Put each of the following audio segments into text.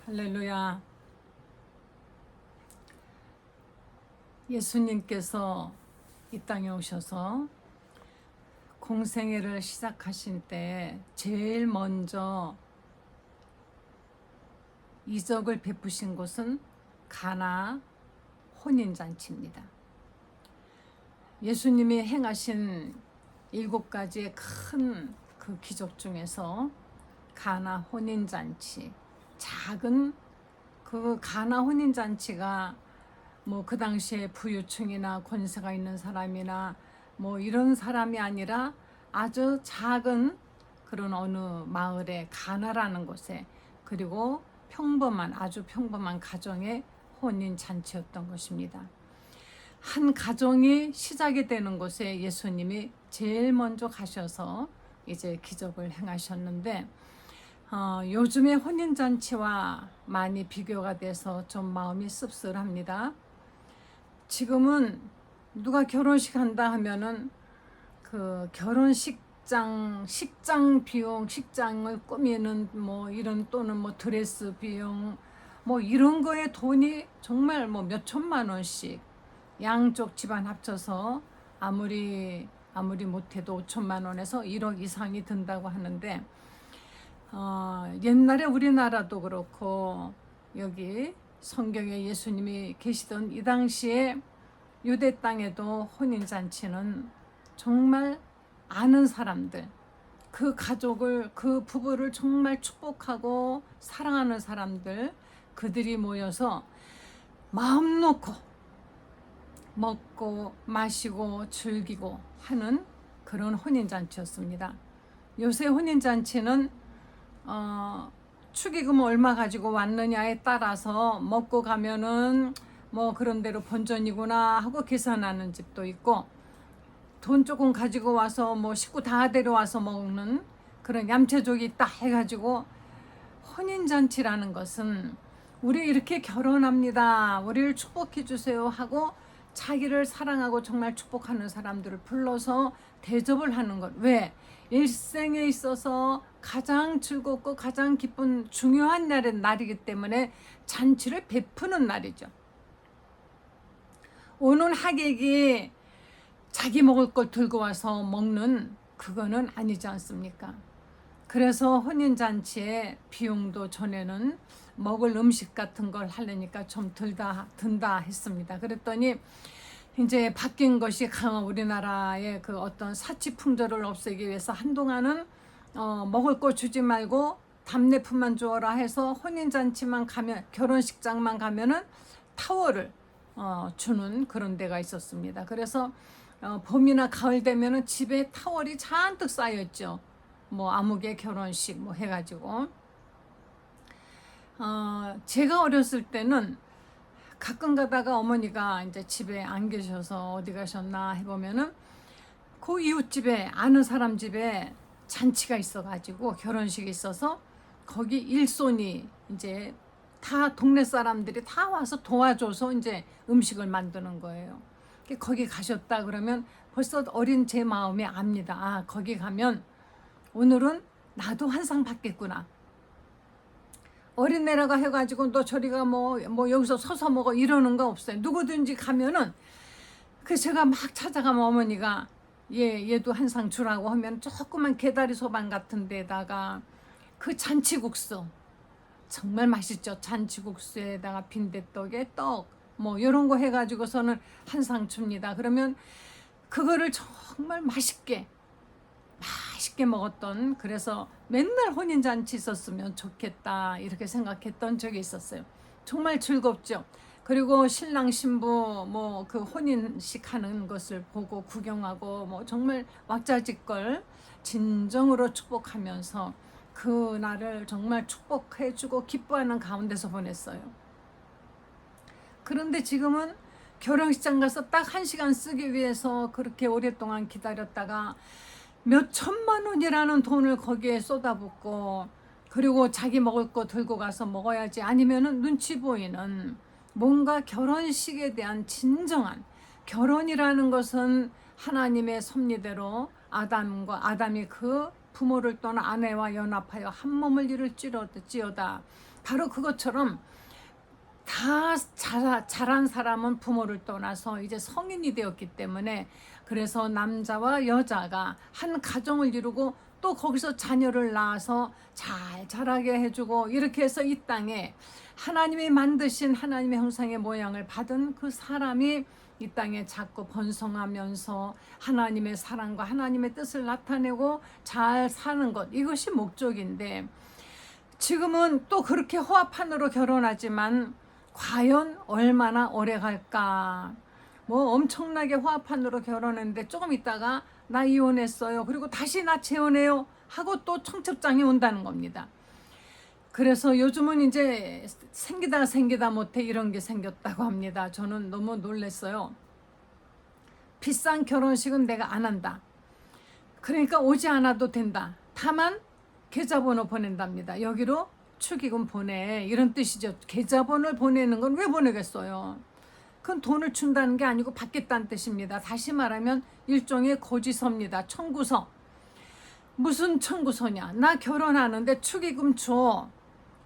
할렐루야. 예수님께서 이 땅에 오셔서 공생애를 시작하신 때 제일 먼저 이적을 베푸신 곳은 가나 혼인잔치입니다. 예수님이 행하신 7가지의 큰 그 기적 중에서 가나 혼인잔치, 작은 그 가나 혼인잔치가 뭐 그 당시에 부유층이나 권세가 있는 사람이나 뭐 이런 사람이 아니라 아주 작은 그런 어느 마을의 가나라는 곳에, 그리고 아주 평범한 가정의 혼인잔치였던 것입니다. 한 가정이 시작이 되는 곳에 예수님이 제일 먼저 가셔서 이제 기적을 행하셨는데, 요즘의 혼인잔치와 많이 비교가 돼서 좀 마음이 씁쓸합니다. 지금은 누가 결혼식 한다 하면은 그 식장 비용, 식장을 꾸미는 뭐 이런, 또는 뭐 드레스 비용, 뭐 이런 거에 돈이 정말 뭐 몇 천만 원씩, 양쪽 집안 합쳐서 아무리 못해도 5천만 원에서 1억 이상이 든다고 하는데, 옛날에 우리나라도 그렇고 여기 성경에 예수님이 계시던 이 당시에 유대 땅에도 혼인잔치는 정말 아는 사람들, 그 가족을, 그 부부를 정말 축복하고 사랑하는 사람들, 그들이 모여서 마음 놓고 먹고 마시고 즐기고 하는 그런 혼인잔치였습니다. 요새 혼인잔치는 축의금 얼마 가지고 왔느냐에 따라서 먹고 가면은 뭐 그런 대로 본전이구나 하고 계산하는 집도 있고, 돈 조금 가지고 와서 뭐 식구 다 데려와서 먹는 그런 얌체족이 있다 해가지고, 혼인잔치라는 것은 우리 이렇게 결혼합니다, 우리를 축복해 주세요 하고 자기를 사랑하고 정말 축복하는 사람들을 불러서 대접을 하는 것. 왜? 일생에 있어서 가장 즐겁고 가장 기쁜 중요한 날이기 때문에 잔치를 베푸는 날이죠. 오는 하객이 자기 먹을 걸 들고 와서 먹는 그거는 아니지 않습니까? 그래서 혼인잔치에 비용도 전에는 먹을 음식 같은 걸 하려니까 좀 든다 했습니다. 그랬더니 이제 바뀐 것이, 우리나라의 그 어떤 사치풍조를 없애기 위해서 한동안은 먹을 거 주지 말고 답례품만 주어라 해서 혼인잔치만 가면, 결혼식장만 가면은 타월을 주는 그런 데가 있었습니다. 그래서 봄이나 가을 되면은 집에 타월이 잔뜩 쌓였죠. 뭐 아무개 결혼식 뭐 해가지고, 제가 어렸을 때는 가끔 가다가 어머니가 이제 집에 안 계셔서 어디 가셨나 해보면은 그 이웃집에, 아는 사람 집에 잔치가 있어가지고, 결혼식이 있어서 거기 일손이 이제 다 동네 사람들이 다 와서 도와줘서 이제 음식을 만드는 거예요. 거기 가셨다 그러면 벌써 어린 제 마음이 압니다. 아, 거기 가면 오늘은 나도 한 상 받겠구나. 어린애라고 해가지고 너 저리가 뭐 여기서 서서 먹어 이러는 거 없어요. 누구든지 가면은, 그 제가 막 찾아가면 어머니가 얘도 한 상 주라고 하면 조그만 개다리 소반 같은 데다가 그 잔치국수 정말 맛있죠. 잔치국수에다가 빈대떡에 떡 뭐 이런 거 해가지고서는 한 상 줍니다. 그러면 그거를 정말 맛있게 먹었던, 그래서 맨날 혼인잔치 있었으면 좋겠다 이렇게 생각했던 적이 있었어요. 정말 즐겁죠. 그리고 신랑 신부 뭐 그 혼인식 하는 것을 보고 구경하고 뭐 정말 왁자지껄 진정으로 축복하면서 그 날을 정말 축복해주고 기뻐하는 가운데서 보냈어요. 그런데 지금은 결혼식장 가서 딱 1시간 쓰기 위해서 그렇게 오랫동안 기다렸다가 몇 천만 원이라는 돈을 거기에 쏟아붓고, 그리고 자기 먹을 거 들고 가서 먹어야지, 아니면은 눈치 보이는 뭔가 결혼식에 대한 진정한, 결혼이라는 것은 하나님의 섭리대로 아담이 그 부모를 떠나 아내와 연합하여 한 몸을 이룰지어다. 바로 그것처럼 다 자란 사람은 부모를 떠나서 이제 성인이 되었기 때문에, 그래서 남자와 여자가 한 가정을 이루고 또 거기서 자녀를 낳아서 잘 자라게 해주고, 이렇게 해서 이 땅에 하나님이 만드신 하나님의 형상의 모양을 받은 그 사람이 이 땅에 자꾸 번성하면서 하나님의 사랑과 하나님의 뜻을 나타내고 잘 사는 것, 이것이 목적인데, 지금은 또 그렇게 호합판으로 결혼하지만 과연 얼마나 오래 갈까? 뭐 엄청나게 호합판으로 결혼했는데 조금 있다가 나 이혼했어요, 그리고 다시 나 재혼해요 하고 또 청첩장이 온다는 겁니다. 그래서 요즘은 이제 생기다 못해 이런 게 생겼다고 합니다. 저는 너무 놀랐어요. 비싼 결혼식은 내가 안 한다, 그러니까 오지 않아도 된다, 다만 계좌번호 보낸답니다. 여기로 축의금 보내, 이런 뜻이죠. 계좌번호를 보내는 건 왜 보내겠어요? 그건 돈을 준다는 게 아니고 받겠다는 뜻입니다. 다시 말하면 일종의 고지서입니다. 청구서. 무슨 청구서냐? 나 결혼하는데 축의금 줘,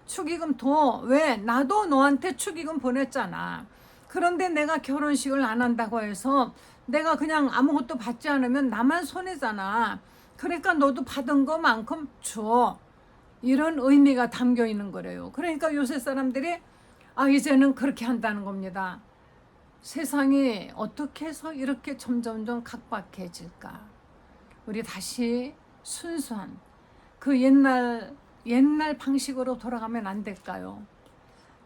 축의금 둬. 왜? 나도 너한테 축의금 보냈잖아. 그런데 내가 결혼식을 안 한다고 해서 내가 그냥 아무것도 받지 않으면 나만 손해잖아. 그러니까 너도 받은 것만큼 줘, 이런 의미가 담겨 있는 거래요. 그러니까 요새 사람들이 이제는 그렇게 한다는 겁니다. 세상이 어떻게 해서 이렇게 점점점 각박해질까? 우리 다시 순수한 그 옛날 방식으로 돌아가면 안 될까요?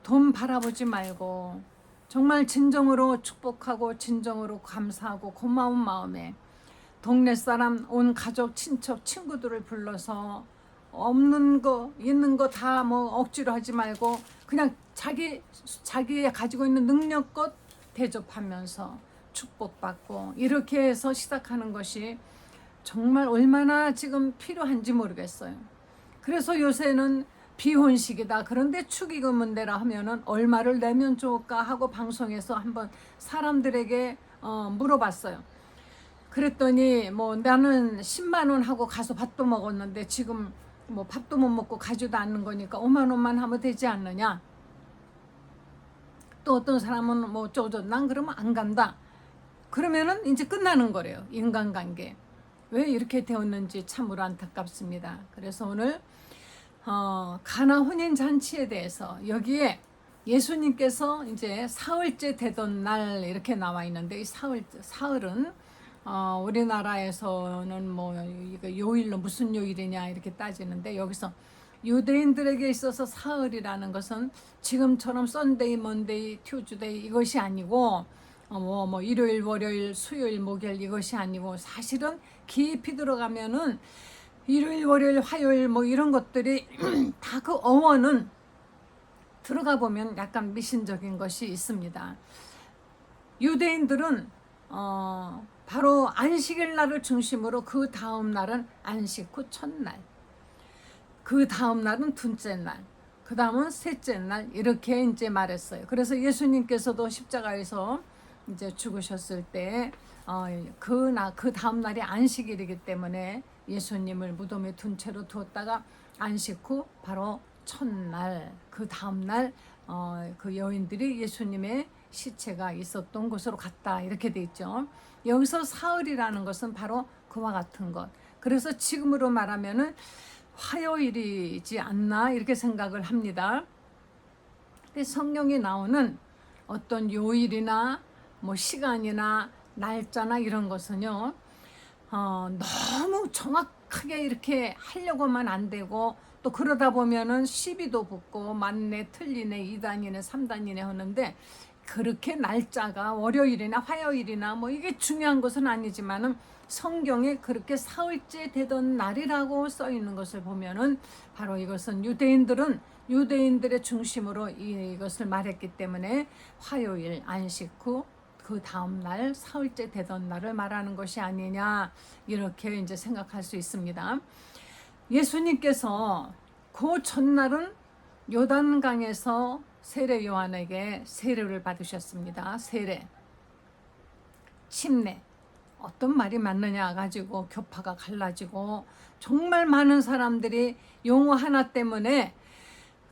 돈 바라보지 말고 정말 진정으로 축복하고 진정으로 감사하고 고마운 마음에 동네 사람, 온 가족, 친척, 친구들을 불러서 없는 거 있는 거 다 뭐 억지로 하지 말고 그냥 자기가 가지고 있는 능력껏 대접하면서 축복받고, 이렇게 해서 시작하는 것이 정말 얼마나 지금 필요한지 모르겠어요. 그래서 요새는 비혼식이다, 그런데 축의금은 내라 하면은 얼마를 내면 좋을까 하고 방송에서 한번 사람들에게 물어봤어요. 그랬더니 뭐 나는 10만 원 하고 가서 밥도 먹었는데 지금 뭐 밥도 못 먹고 가지도 않는 거니까 5만 원만 하면 되지 않느냐. 또 어떤 사람은 뭐 어쩌고저쩌고, 난 그러면 안 간다. 그러면은 이제 끝나는 거래요, 인간관계. 왜 이렇게 되었는지 참으로 안타깝습니다. 그래서 오늘 가나 혼인 잔치에 대해서, 여기에 예수님께서 이제 사흘째 되던 날 이렇게 나와 있는데, 이 사흘은 우리나라에서는 뭐 이거 요일로 무슨 요일이냐 이렇게 따지는데, 여기서 유대인들에게 있어서 사흘이라는 것은 지금처럼 썬데이, 먼데이, 튜즈데이 이것이 아니고 뭐 일요일, 월요일, 수요일, 목요일 이것이 아니고, 사실은 깊이 들어가면은 일요일, 월요일, 화요일 뭐 이런 것들이 다 그 어원은 들어가 보면 약간 미신적인 것이 있습니다. 유대인들은 바로 안식일 날을 중심으로 그 다음 날은 안식 후 첫날, 그 다음 날은 둘째 날, 그 다음은 셋째 날, 이렇게 이제 말했어요. 그래서 예수님께서도 십자가에서 이제 죽으셨을 때 그 다음 날이 안식일이기 때문에 예수님을 무덤에 둔 채로 두었다가 안식 후 바로 첫날, 그 다음 날 그 여인들이 예수님의 시체가 있었던 곳으로 갔다, 이렇게 돼 있죠. 여기서 사흘이라는 것은 바로 그와 같은 것. 그래서 지금으로 말하면은 화요일이지 않나 이렇게 생각을 합니다. 근데 성경에 나오는 어떤 요일이나 뭐 시간이나 날짜나 이런 것은요, 너무 정확하게 이렇게 하려고만 안 되고, 또 그러다 보면은 시비도 붙고 맞네, 틀리네, 2단이네, 3단이네 하는데, 그렇게 날짜가 월요일이나 화요일이나 뭐 이게 중요한 것은 아니지만은 성경에 그렇게 사흘째 되던 날이라고 써 있는 것을 보면은 바로 이것은 유대인들의 중심으로 이것을 말했기 때문에 화요일 안식 후 그 다음 날 사흘째 되던 날을 말하는 것이 아니냐, 이렇게 이제 생각할 수 있습니다. 예수님께서 그 첫날은 요단강에서 세례 요한에게 세례를 받으셨습니다. 세례, 침례, 어떤 말이 맞느냐 가지고 교파가 갈라지고 정말 많은 사람들이 용어 하나 때문에,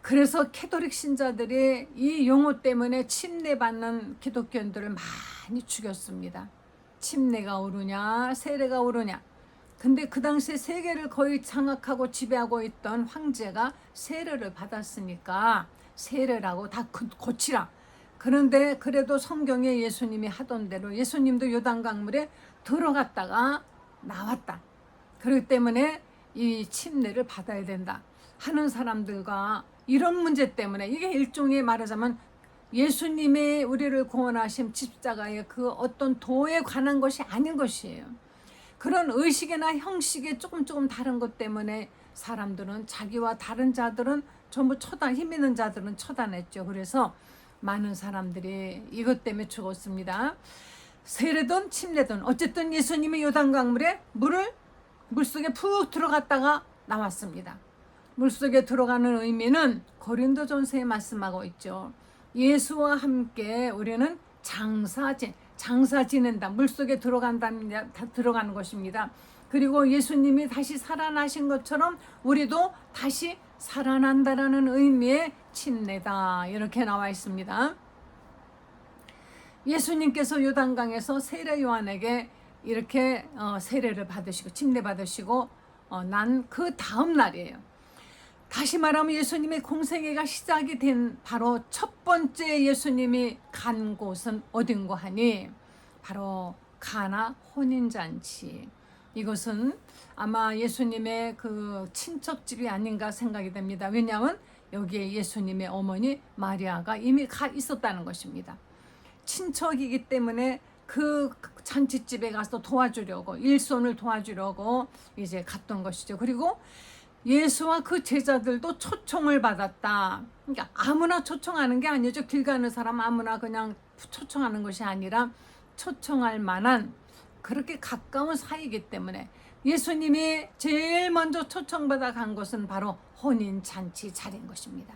그래서 캐톨릭 신자들이 이 용어 때문에 침례받는 기독교인들을 많이 죽였습니다. 침례가 오르냐 세례가 오르냐. 근데 그 당시에 세계를 거의 장악하고 지배하고 있던 황제가 세례를 받았으니까 세례라고 다 고치라. 그런데 그래도 성경에 예수님이 하던 대로 예수님도 요단강물에 들어갔다가 나왔다. 그렇기 때문에 이 침례를 받아야 된다 하는 사람들과 이런 문제 때문에, 이게 일종의 말하자면 예수님의 우리를 구원하신 십자가의 그 어떤 도에 관한 것이 아닌 것이에요. 그런 의식이나 형식이 조금 다른 것 때문에 사람들은, 자기와 다른 자들은 전부 힘 있는 자들은 처단했죠. 그래서 많은 사람들이 이것 때문에 죽었습니다. 세례든 침례든 어쨌든 예수님이 요단강물에 물속에 푹 들어갔다가 나왔습니다. 물속에 들어가는 의미는 고린도전서에 말씀하고 있죠. 예수와 함께 우리는 장사 지낸다. 물속에 들어가는 것입니다. 그리고 예수님이 다시 살아나신 것처럼 우리도 다시 살아난다라는 의미의 침례다. 이렇게 나와 있습니다. 예수님께서 요단강에서 세례 요한에게 이렇게 세례를 받으시고 침례 받으시고 난 그 다음 날이에요. 다시 말하면 예수님의 공생애가 시작이 된 바로 첫 번째 예수님이 간 곳은 어딘고 하니 바로 가나 혼인잔치. 이것은 아마 예수님의 그 친척집이 아닌가 생각이 됩니다. 왜냐하면 여기에 예수님의 어머니 마리아가 이미 가 있었다는 것입니다. 친척이기 때문에 그 잔치집에 가서 도와주려고, 일손을 도와주려고 이제 갔던 것이죠. 그리고 예수와 그 제자들도 초청을 받았다. 그러니까 아무나 초청하는 게 아니죠. 길 가는 사람 아무나 그냥 초청하는 것이 아니라 초청할 만한 그렇게 가까운 사이이기 때문에 예수님이 제일 먼저 초청받아 간 것은 바로 혼인잔치 자리인 것입니다.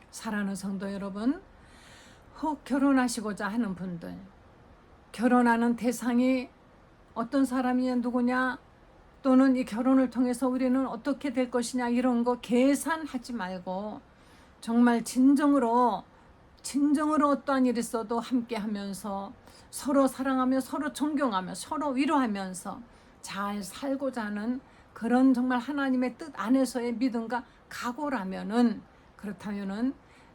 사랑하는 성도 여러분, 혹 결혼하시고자 하는 분들, 결혼하는 대상이 어떤 사람이냐, 누구냐, 또는 이 결혼을 통해서 우리는 어떻게 될 것이냐, 이런 거 계산하지 말고 정말 진정으로 어떠한 일이 있어도 함께 하면서 서로 사랑하며 서로 존경하며 서로 위로하면서 잘 살고자 하는 그런 정말 하나님의 뜻 안에서의 믿음과 각오라면은, 그렇다면은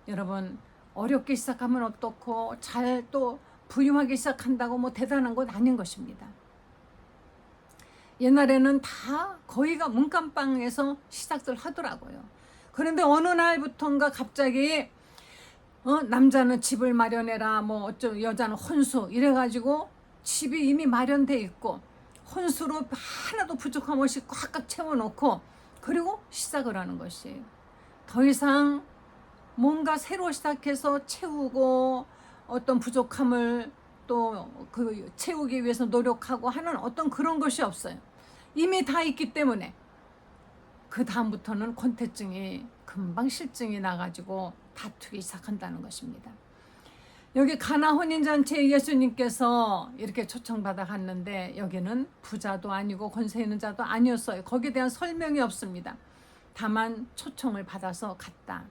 여러분 어렵게 시작하면 어떻고 잘 또 부유하게 시작한다고 뭐 대단한 건 아닌 것입니다. 옛날에는 다 거의가 문간방에서 시작들 하더라고요. 그런데 어느 날부턴가 갑자기 남자는 집을 마련해라, 뭐 어쩌고, 여자는 혼수 이래가지고 집이 이미 마련돼 있고 혼수로 하나도 부족함 없이 꽉꽉 채워놓고 그리고 시작을 하는 것이에요. 더 이상 뭔가 새로 시작해서 채우고 어떤 부족함을 또 그 채우기 위해서 노력하고 하는 어떤 그런 것이 없어요. 이미 다 있기 때문에 그 다음부터는 권태증이 금방 실증이 나가지고 다투기 시작한다는 것입니다. 여기 가나 혼인잔치에 예수님께서 이렇게 초청받아 갔는데 여기는 부자도 아니고 권세 있는 자도 아니었어요. 거기에 대한 설명이 없습니다. 다만 초청을 받아서 갔다.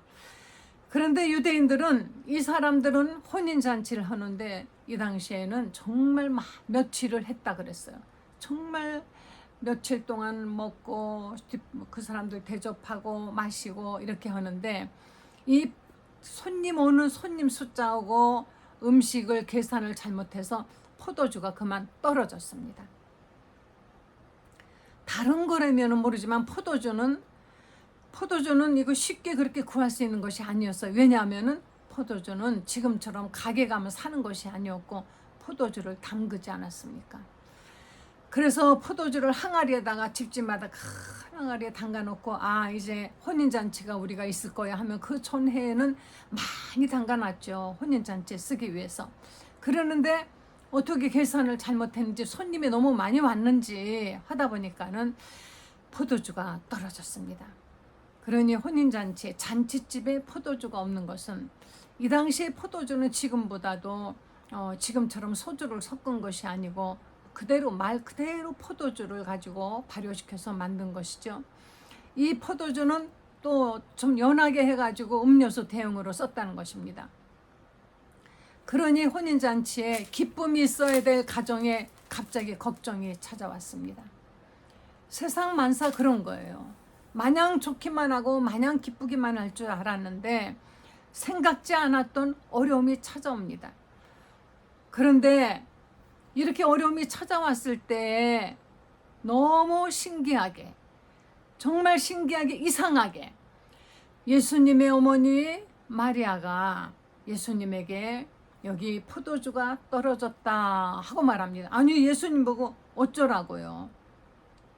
그런데 유대인들은, 이 사람들은 혼인잔치를 하는데 이 당시에는 정말 며칠을 했다 그랬어요. 정말 며칠 동안 먹고 그 사람들 대접하고 마시고 이렇게 하는데 이 오는 손님 숫자하고 음식을 계산을 잘못해서 포도주가 그만 떨어졌습니다. 다른 거라면 모르지만 포도주는 이거 쉽게 그렇게 구할 수 있는 것이 아니었어요. 왜냐하면은 포도주는 지금처럼 가게 가면 사는 것이 아니었고 포도주를 담그지 않았습니까? 그래서 포도주를 항아리에다가 집집마다 큰 항아리에 담가놓고 이제 혼인잔치가 우리가 있을 거야 하면 그 전해에는 많이 담가놨죠. 혼인잔치에 쓰기 위해서. 그러는데 어떻게 계산을 잘못했는지, 손님이 너무 많이 왔는지 하다 보니까는 포도주가 떨어졌습니다. 그러니 혼인잔치에, 잔치집에 포도주가 없는 것은, 이 당시에 포도주는 지금보다도 지금처럼 소주를 섞은 것이 아니고 그대로 말 그대로 포도주를 가지고 발효시켜서 만든 것이죠. 이 포도주는 또 좀 연하게 해가지고 음료수 대용으로 썼다는 것입니다. 그러니 혼인잔치에 기쁨이 있어야 될 가정에 갑자기 걱정이 찾아왔습니다. 세상 만사 그런 거예요. 마냥 좋기만 하고 마냥 기쁘기만 할 줄 알았는데 생각지 않았던 어려움이 찾아옵니다. 그런데 이렇게 어려움이 찾아왔을 때 너무 신기하게, 정말 신기하게, 이상하게 예수님의 어머니 마리아가 예수님에게 여기 포도주가 떨어졌다 하고 말합니다. 아니, 예수님 보고 어쩌라고요.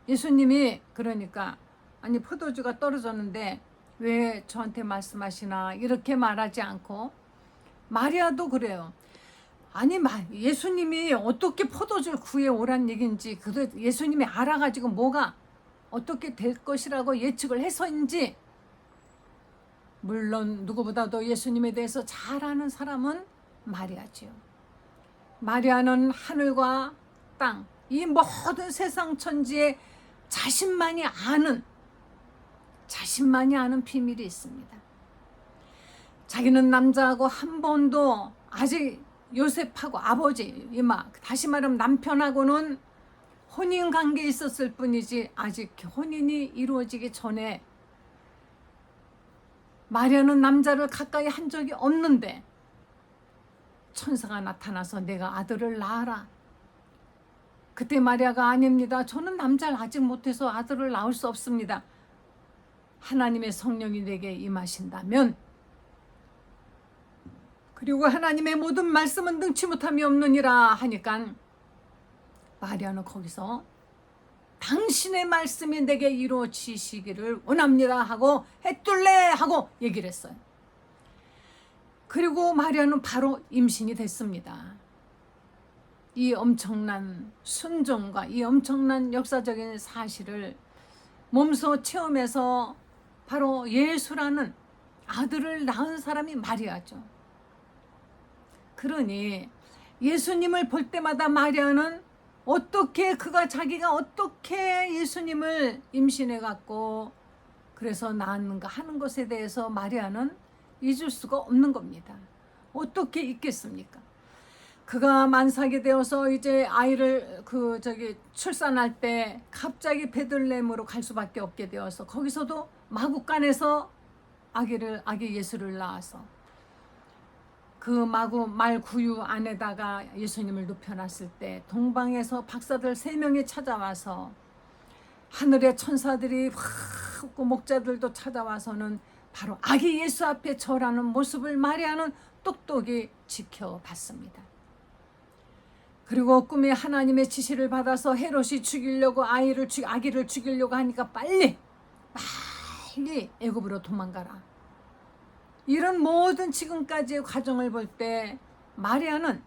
예수님이 그러니까 아니, 포도주가 떨어졌는데 왜 저한테 말씀하시나 이렇게 말하지 않고, 마리아도 그래요. 아니, 예수님이 어떻게 포도주를 구해오란 얘기인지, 예수님이 알아가지고 뭐가 어떻게 될 것이라고 예측을 해서인지, 물론 누구보다도 예수님에 대해서 잘 아는 사람은 마리아지요. 마리아는 하늘과 땅, 이 모든 세상 천지에 자신만이 아는 비밀이 있습니다. 자기는 남자하고 한 번도, 아직 요셉하고 아버지, 다시 말하면 남편하고는 혼인 관계에 있었을 뿐이지 아직 혼인이 이루어지기 전에 마리아는 남자를 가까이 한 적이 없는데 천사가 나타나서 내가 아들을 낳아라. 그때 마리아가 아닙니다. 저는 남자를 아직 못해서 아들을 낳을 수 없습니다. 하나님의 성령이 내게 임하신다면, 그리고 하나님의 모든 말씀은 능치 못함이 없느니라 하니까 마리아는 거기서 당신의 말씀이 내게 이루어지시기를 원합니다 하고 해둘래 하고 얘기를 했어요. 그리고 마리아는 바로 임신이 됐습니다. 이 엄청난 순종과 이 엄청난 역사적인 사실을 몸소 체험해서 바로 예수라는 아들을 낳은 사람이 마리아죠. 그러니 예수님을 볼 때마다 마리아는 자기가 어떻게 예수님을 임신해 갖고 그래서 낳았는가 하는 것에 대해서 마리아는 잊을 수가 없는 겁니다. 어떻게 잊겠습니까? 그가 만삭이 되어서 이제 아이를 출산할 때 갑자기 베들레헴으로 갈 수밖에 없게 되어서 거기서도 마구간에서 아기 예수를 낳아서 그 말 구유 안에다가 예수님을 눕혀놨을 때 동방에서 박사들 3명이 찾아와서, 하늘의 천사들이 목자들도 찾아와서는 바로 아기 예수 앞에 절하는 모습을 마리아는 똑똑히 지켜봤습니다. 그리고 꿈에 하나님의 지시를 받아서 헤롯이 아기를 죽이려고 하니까 빨리 애굽으로 도망가라. 이런 모든 지금까지의 과정을 볼 때 마리아는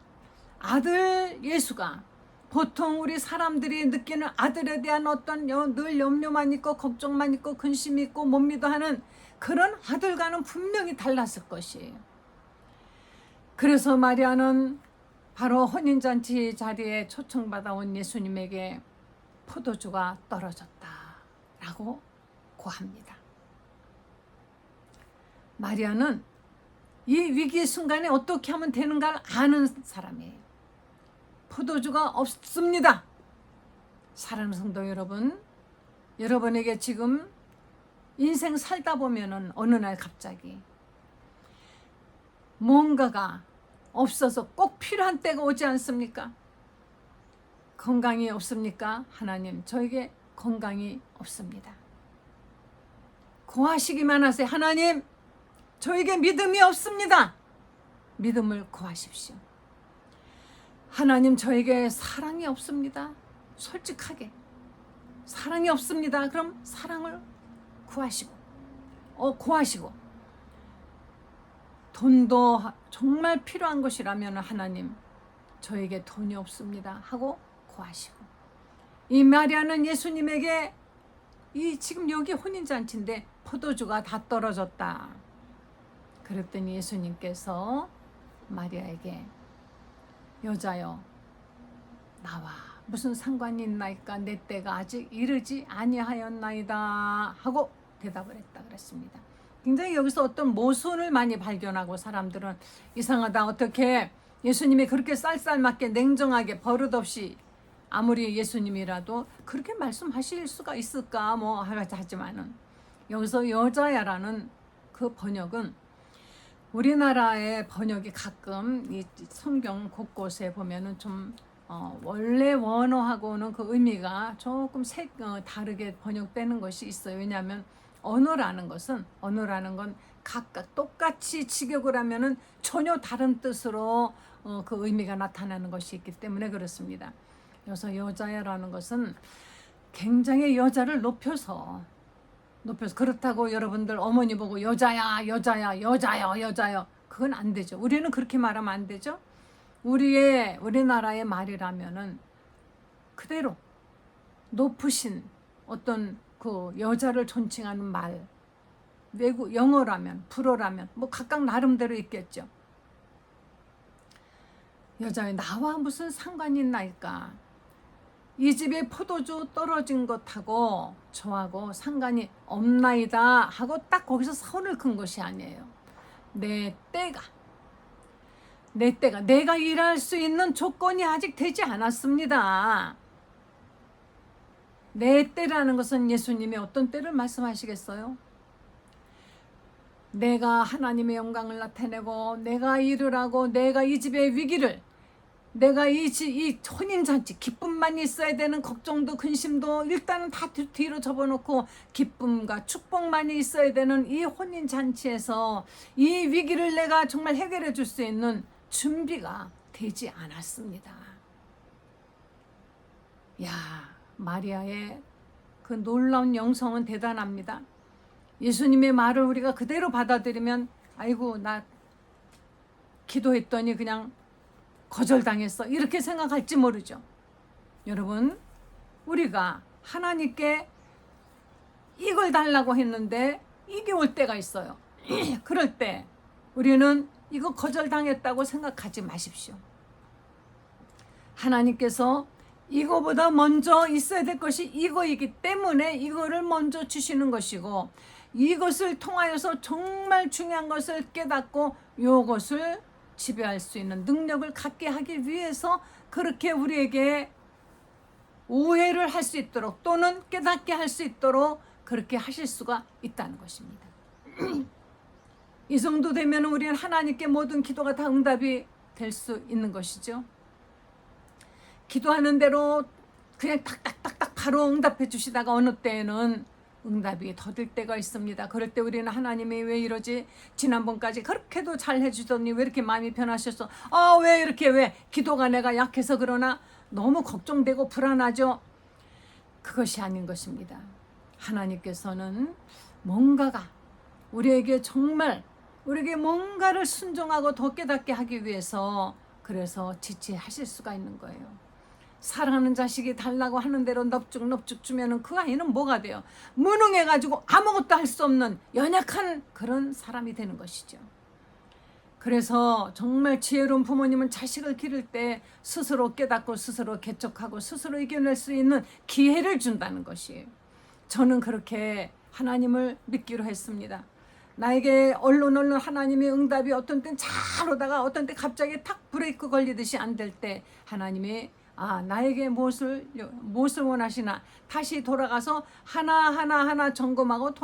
아들 예수가 보통 우리 사람들이 느끼는 아들에 대한 어떤 늘 염려만 있고 걱정만 있고 근심이 있고 못 믿어 하는 그런 아들과는 분명히 달랐을 것이에요. 그래서 마리아는 바로 혼인잔치 자리에 초청받아 온 예수님에게 포도주가 떨어졌다라고 고합니다. 마리아는 이 위기의 순간에 어떻게 하면 되는가를 아는 사람이에요. 포도주가 없습니다. 사랑하는 성도 여러분, 여러분에게 지금 인생 살다 보면은 어느 날 갑자기 뭔가가 없어서 꼭 필요한 때가 오지 않습니까? 건강이 없습니까? 하나님, 저에게 건강이 없습니다. 구하시기만 하세요. 하나님, 저에게 믿음이 없습니다. 믿음을 구하십시오. 하나님, 저에게 사랑이 없습니다. 솔직하게 사랑이 없습니다. 그럼 사랑을 구하시고 돈도 정말 필요한 것이라면 하나님, 저에게 돈이 없습니다 하고 구하시고, 이 마리아는 예수님에게 지금 여기 혼인잔치인데 포도주가 다 떨어졌다. 그랬더니 예수님께서 마리아에게 여자여, 나와 무슨 상관이 있나이까 내 때가 아직 이르지 아니하였나이다 하고 대답을 했다 그랬습니다. 굉장히 여기서 어떤 모순을 많이 발견하고 사람들은 이상하다, 어떻게 예수님이 그렇게 쌀쌀맞게 냉정하게 버릇없이 아무리 예수님이라도 그렇게 말씀하실 수가 있을까 뭐 하지만은 여기서 여자야라는 그 번역은 우리나라의 번역이 가끔 이 성경 곳곳에 보면은 좀 원래 원어하고는 그 의미가 조금 다르게 번역되는 것이 있어요. 왜냐하면 언어라는 건 각각 똑같이 직역을 하면은 전혀 다른 뜻으로 그 의미가 나타나는 것이 있기 때문에 그렇습니다. 그래서 여자야라는 것은 굉장히 여자를 높여서 그렇다고 여러분들 어머니 보고 여자야 그건 안 되죠. 우리는 그렇게 말하면 안 되죠. 우리나라의 말이라면은 그대로 높으신 어떤 그 여자를 존칭하는 말, 외국 영어라면 불어라면 뭐 각각 나름대로 있겠죠. 여자의 나와 무슨 상관이 있나이까. 이 집에 포도주 떨어진 것하고 저하고 상관이 없나이다 하고 딱 거기서 선을 긋은 것이 아니에요. 내 때가 내가 일할 수 있는 조건이 아직 되지 않았습니다. 내 때라는 것은 예수님이 어떤 때를 말씀하시겠어요? 내가 하나님의 영광을 나타내고 내가 일을 하고 내가 이 집의 위기를, 내가 이 혼인잔치 기쁨만 있어야 되는 걱정도 근심도 일단은 다 뒤로 접어놓고 기쁨과 축복만이 있어야 되는 이 혼인잔치에서 이 위기를 내가 정말 해결해 줄 수 있는 준비가 되지 않았습니다. 야, 마리아의 그 놀라운 영성은 대단합니다. 예수님의 말을 우리가 그대로 받아들이면 아이고 나 기도했더니 그냥 거절당했어 이렇게 생각할지 모르죠. 여러분, 우리가 하나님께 이걸 달라고 했는데 이게 올 때가 있어요. 그럴 때 우리는 이거 거절당했다고 생각하지 마십시오. 하나님께서 이거보다 먼저 있어야 될 것이 이거이기 때문에 이거를 먼저 주시는 것이고, 이것을 통하여서 정말 중요한 것을 깨닫고 이것을 지배할 수 있는 능력을 갖게 하기 위해서 그렇게 우리에게 오해를 할 수 있도록 또는 깨닫게 할 수 있도록 그렇게 하실 수가 있다는 것입니다. 이 정도 되면 우리는 하나님께 모든 기도가 다 응답이 될 수 있는 것이죠. 기도하는 대로 그냥 딱딱딱딱 바로 응답해 주시다가 어느 때에는 응답이 더딜 때가 있습니다. 그럴 때 우리는 하나님이 왜 이러지? 지난번까지 그렇게도 잘 해주더니 왜 이렇게 마음이 변하셨어? 왜 기도가 내가 약해서 그러나? 너무 걱정되고 불안하죠? 그것이 아닌 것입니다. 하나님께서는 우리에게 뭔가를 순종하고 더 깨닫게 하기 위해서 그래서 지체하실 수가 있는 거예요. 사랑하는 자식이 달라고 하는 대로 넙죽 주면은 그 아이는 뭐가 돼요? 무능해가지고 아무것도 할 수 없는 연약한 그런 사람이 되는 것이죠. 그래서 정말 지혜로운 부모님은 자식을 기를 때 스스로 깨닫고 스스로 개척하고 스스로 이겨낼 수 있는 기회를 준다는 것이에요. 저는 그렇게 하나님을 믿기로 했습니다. 나에게 얼른 하나님의 응답이 어떤 때는 잘 오다가 어떤 때 갑자기 탁 브레이크 걸리듯이 안 될 때 하나님이 나에게 무엇을 원하시나 다시 돌아가서 하나 점검하고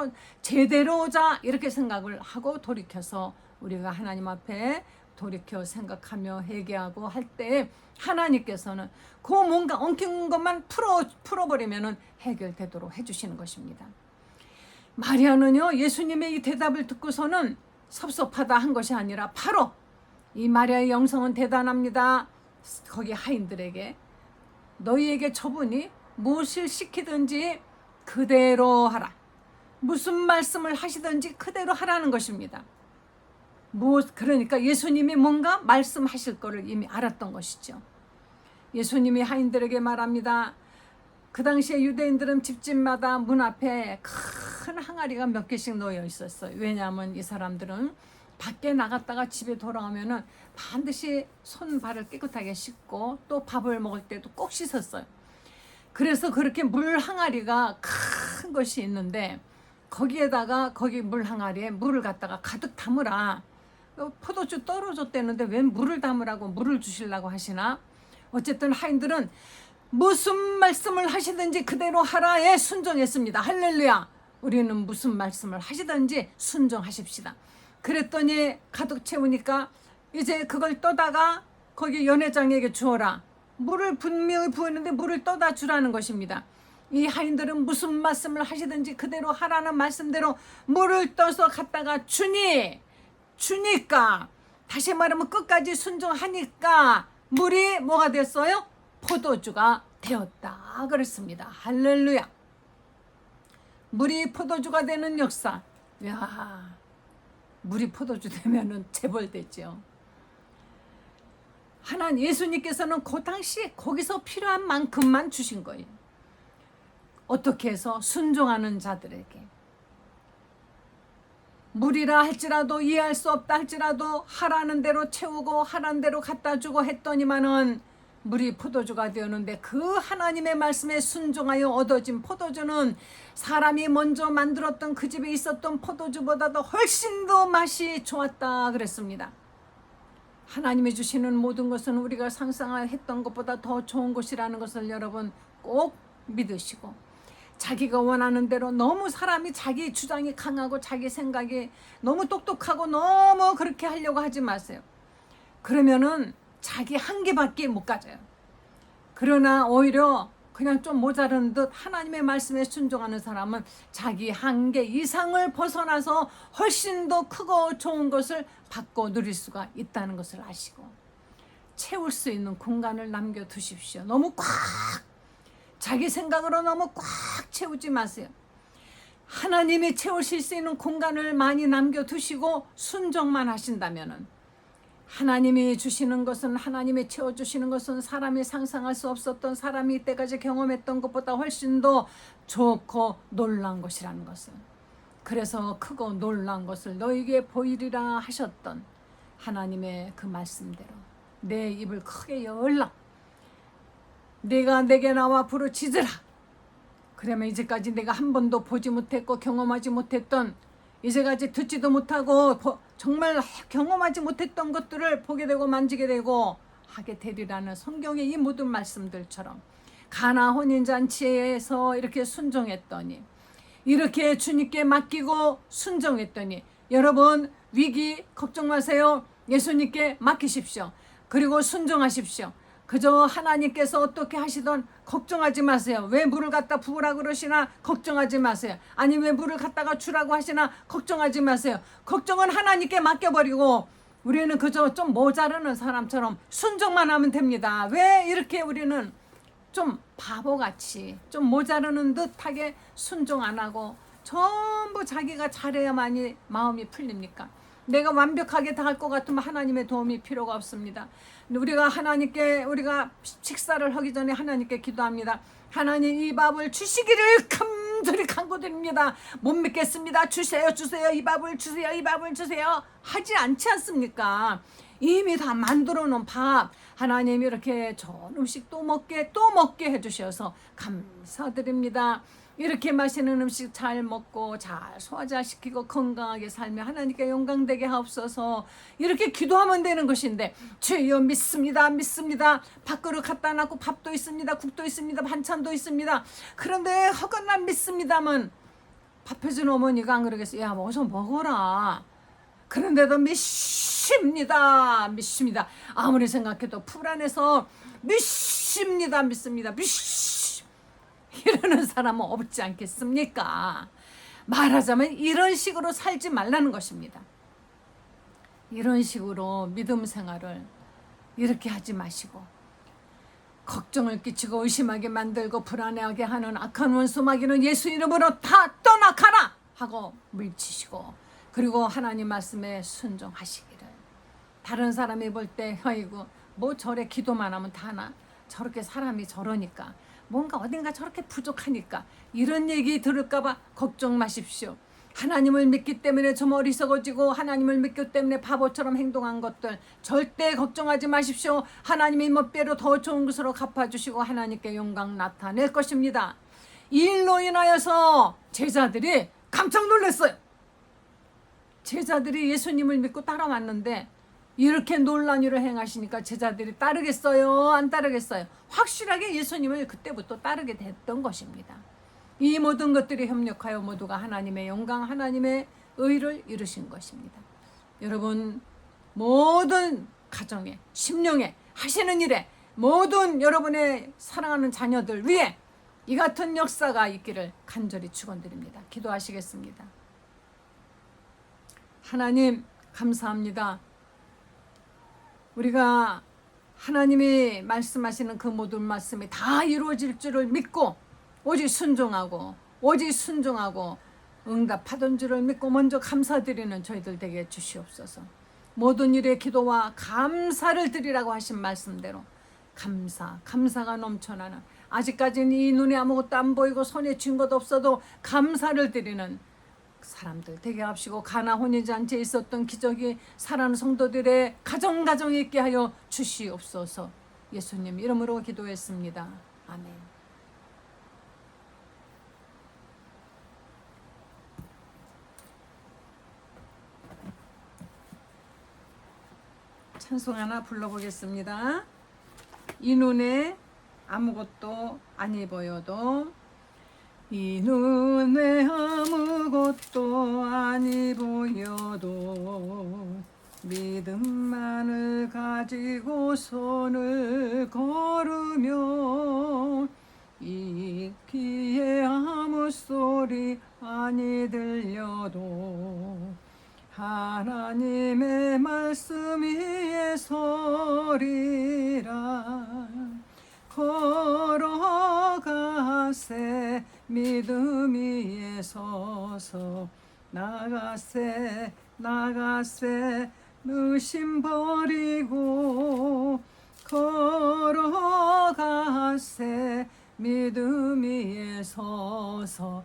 제대로 자 이렇게 생각을 하고 돌이켜서 우리가 하나님 앞에 돌이켜 생각하며 회개하고 할 때 하나님께서는 그 뭔가 엉킨 것만 풀어버리면 해결되도록 해주시는 것입니다. 마리아는요, 예수님의 이 대답을 듣고서는 섭섭하다 한 것이 아니라 바로 이 마리아의 영성은 대단합니다. 거기 하인들에게 너희에게 저분이 무엇을 시키든지 그대로 하라. 무슨 말씀을 하시든지 그대로 하라는 것입니다. 그러니까 예수님이 뭔가 말씀하실 거를 이미 알았던 것이죠. 예수님이 하인들에게 말합니다. 그 당시에 유대인들은 집집마다 문 앞에 큰 항아리가 몇 개씩 놓여 있었어요. 왜냐하면 이 사람들은 밖에 나갔다가 집에 돌아오면은 반드시 손발을 깨끗하게 씻고 또 밥을 먹을 때도 꼭 씻었어요. 그래서 그렇게 물 항아리가 큰 것이 있는데 거기에다가 거기 물 항아리에 물을 갖다가 가득 담으라. 포도주 떨어졌대는데 왜 물을 담으라고 물을 주시려고 하시나? 어쨌든 하인들은 무슨 말씀을 하시든지 그대로 하라에 순종했습니다. 할렐루야. 우리는 무슨 말씀을 하시든지 순종하십시다. 그랬더니 가득 채우니까 이제 그걸 떠다가 거기 연회장에게 주어라. 물을 분명히 부었는데 물을 떠다 주라는 것입니다. 이 하인들은 무슨 말씀을 하시든지 그대로 하라는 말씀대로 물을 떠서 갖다가 주니까 다시 말하면 끝까지 순종하니까 물이 뭐가 됐어요? 포도주가 되었다 그랬습니다. 할렐루야. 물이 포도주가 되는 역사. 야, 물이 포도주 되면은 재벌되죠. 하나님 예수님께서는 그 당시 거기서 필요한 만큼만 주신 거예요. 어떻게 해서? 순종하는 자들에게. 물이라 할지라도 이해할 수 없다 할지라도 하라는 대로 채우고 하라는 대로 갖다 주고 했더니만은 물이 포도주가 되었는데 그 하나님의 말씀에 순종하여 얻어진 포도주는 사람이 먼저 만들었던 그 집에 있었던 포도주보다도 훨씬 더 맛이 좋았다 그랬습니다. 하나님이 주시는 모든 것은 우리가 상상했던 것보다 더 좋은 것이라는 것을 여러분 꼭 믿으시고, 자기가 원하는 대로 너무 사람이 자기 주장이 강하고 자기 생각이 너무 똑똑하고 너무 그렇게 하려고 하지 마세요. 그러면은 자기 한계밖에 못 가져요. 그러나 오히려 그냥 좀 모자른 듯 하나님의 말씀에 순종하는 사람은 자기 한계 이상을 벗어나서 훨씬 더 크고 좋은 것을 받고 누릴 수가 있다는 것을 아시고 채울 수 있는 공간을 남겨두십시오. 너무 꽉 자기 생각으로 너무 꽉 채우지 마세요. 하나님이 채우실 수 있는 공간을 많이 남겨두시고 순종만 하신다면은 하나님이 주시는 것은, 하나님이 채워주시는 것은 사람이 상상할 수 없었던, 사람이 이때까지 경험했던 것보다 훨씬 더 좋고 놀라운 것이라는 것을, 그래서 크고 놀라운 것을 너에게 보이리라 하셨던 하나님의 그 말씀대로 내 입을 크게 열라. 네가 내게 나와 부르짖으라. 그러면 이제까지 내가 한 번도 보지 못했고 경험하지 못했던, 이제까지 듣지도 못하고 정말 경험하지 못했던 것들을 보게 되고 만지게 되고 하게 되리라는 성경의 이 모든 말씀들처럼 가나 혼인잔치에서 이렇게 순종했더니, 이렇게 주님께 맡기고 순종했더니, 여러분 위기 걱정 마세요. 예수님께 맡기십시오. 그리고 순종하십시오. 그저 하나님께서 어떻게 하시던 걱정하지 마세요. 왜 물을 갖다 부으라 그러시나 걱정하지 마세요. 아니 왜 물을 갖다가 주라고 하시나 걱정하지 마세요. 걱정은 하나님께 맡겨버리고 우리는 그저 좀 모자르는 사람처럼 순종만 하면 됩니다. 왜 이렇게 우리는 좀 바보같이 좀 모자르는 듯하게 순종 안 하고 전부 자기가 잘해야만이 마음이 풀립니까? 내가 완벽하게 다 할 것 같으면 하나님의 도움이 필요가 없습니다. 우리가 하나님께, 우리가 식사를 하기 전에 하나님께 기도합니다. 하나님 이 밥을 주시기를 간절히 간구드립니다. 못 믿겠습니다. 주세요 주세요 이 밥을 주세요 이 밥을 주세요 하지 않지 않습니까? 이미 다 만들어 놓은 밥 하나님이 이렇게 좋은 음식 또 먹게 해주셔서 감사드립니다. 이렇게 맛있는 음식 잘 먹고 잘 소화시키고 건강하게 살며 하나님께 영광되게 하옵소서. 이렇게 기도하면 되는 것인데, 주여 믿습니다 믿습니다. 밥그릇 갖다 놨고 밥도 있습니다, 국도 있습니다, 반찬도 있습니다. 그런데 허건난 믿습니다만 밥 해준 어머니가 안 그러겠어요? 야 어서 먹어라. 그런데도 믿습니다. 아무리 생각해도 불안해서 믿습니다. 이러는 사람은 없지 않겠습니까? 말하자면 이런 식으로 살지 말라는 것입니다. 이런 식으로 믿음 생활을 이렇게 하지 마시고 걱정을 끼치고 의심하게 만들고 불안해하게 하는 악한 원수 마귀는 예수 이름으로 다 떠나가라 하고 물리치시고, 그리고 하나님 말씀에 순종하시기를. 다른 사람이 볼 때 아이고 뭐 저래 기도만 하면 다나, 저렇게 사람이 저러니까, 뭔가 어딘가 저렇게 부족하니까, 이런 얘기 들을까봐 걱정 마십시오. 하나님을 믿기 때문에 좀 어리석어지고 하나님을 믿기 때문에 바보처럼 행동한 것들 절대 걱정하지 마십시오. 하나님이 몇 배로 더 좋은 것으로 갚아주시고 하나님께 영광 나타낼 것입니다. 이 일로 인하여서 제자들이 깜짝 놀랐어요. 제자들이 예수님을 믿고 따라왔는데 이렇게 놀라운 일을 행하시니까 제자들이 따르겠어요? 안 따르겠어요? 확실하게 예수님을 그때부터 따르게 됐던 것입니다. 이 모든 것들이 협력하여 모두가 하나님의 영광, 하나님의 의를 이루신 것입니다. 여러분 모든 가정에, 심령에, 하시는 일에 모든 여러분의 사랑하는 자녀들 위해 이 같은 역사가 있기를 간절히 축원드립니다. 기도하시겠습니다. 하나님 감사합니다. 우리가 하나님이 말씀하시는 그 모든 말씀이 다 이루어질 줄을 믿고 오직 순종하고 응답하던 줄을 믿고 먼저 감사드리는 저희들 되게 주시옵소서. 모든 일에 기도와 감사를 드리라고 하신 말씀대로 감사가 넘쳐나는, 아직까지는 이 눈에 아무것도 안 보이고 손에 쥔 것 없어도 감사를 드리는 사람들 되게 합시고, 가나 혼인잔치에 있었던 기적이 사랑하는 성도들의 가정에 있게 하여 주시옵소서. 예수님 이름으로 기도했습니다. 아멘. 찬송 하나 불러보겠습니다. 이 눈에 아무것도 아니 보여도, 이 눈에 아무것도 아니 보여도 믿음만을 가지고 손을 걸으며, 이 귀에 아무 소리 아니 들려도 하나님의 말씀 위에 서리라. 걸어가세 믿음 위에 서서, 나가세 의심 버리고, 걸어가세 믿음 위에 서서,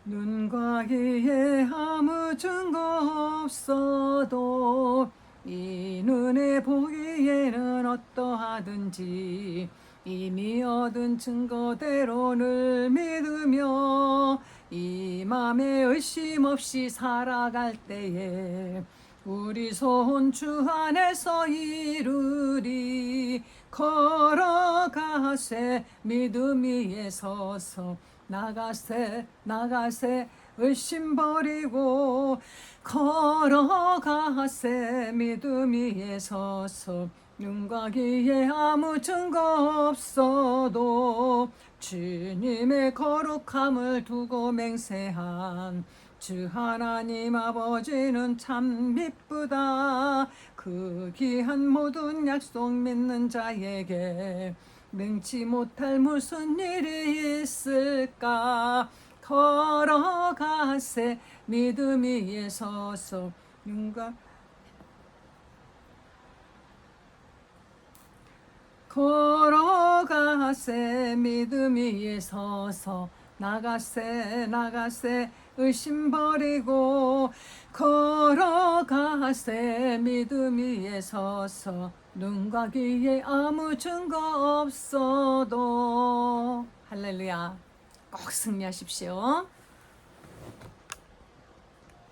눈과 귀에 아무 증거 없어도 이 눈에 보기에는 어떠하든지 이미 얻은 증거대로 늘 믿으며, 이 맘에 의심 없이 살아갈 때에 우리 소원 주 안에서 이루리. 걸어가세 믿음 위에 서서, 나가세 의심 버리고, 걸어가세 믿음 위에 서서, 눈과 귀에 아무 증거 없어도 주님의 거룩함을 두고 맹세한 주 하나님 아버지는 참 미쁘다. 그 귀한 모든 약속 믿는 자에게 능치 못할 무슨 일이 있을까. 걸어가세 믿음 위에 서서, 걸어가세 믿음 위에 서서, 나가세 의심 버리고, 걸어가세 믿음 위에 서서, 눈과 귀에 아무 증거 없어도. 할렐루야. 꼭 승리하십시오.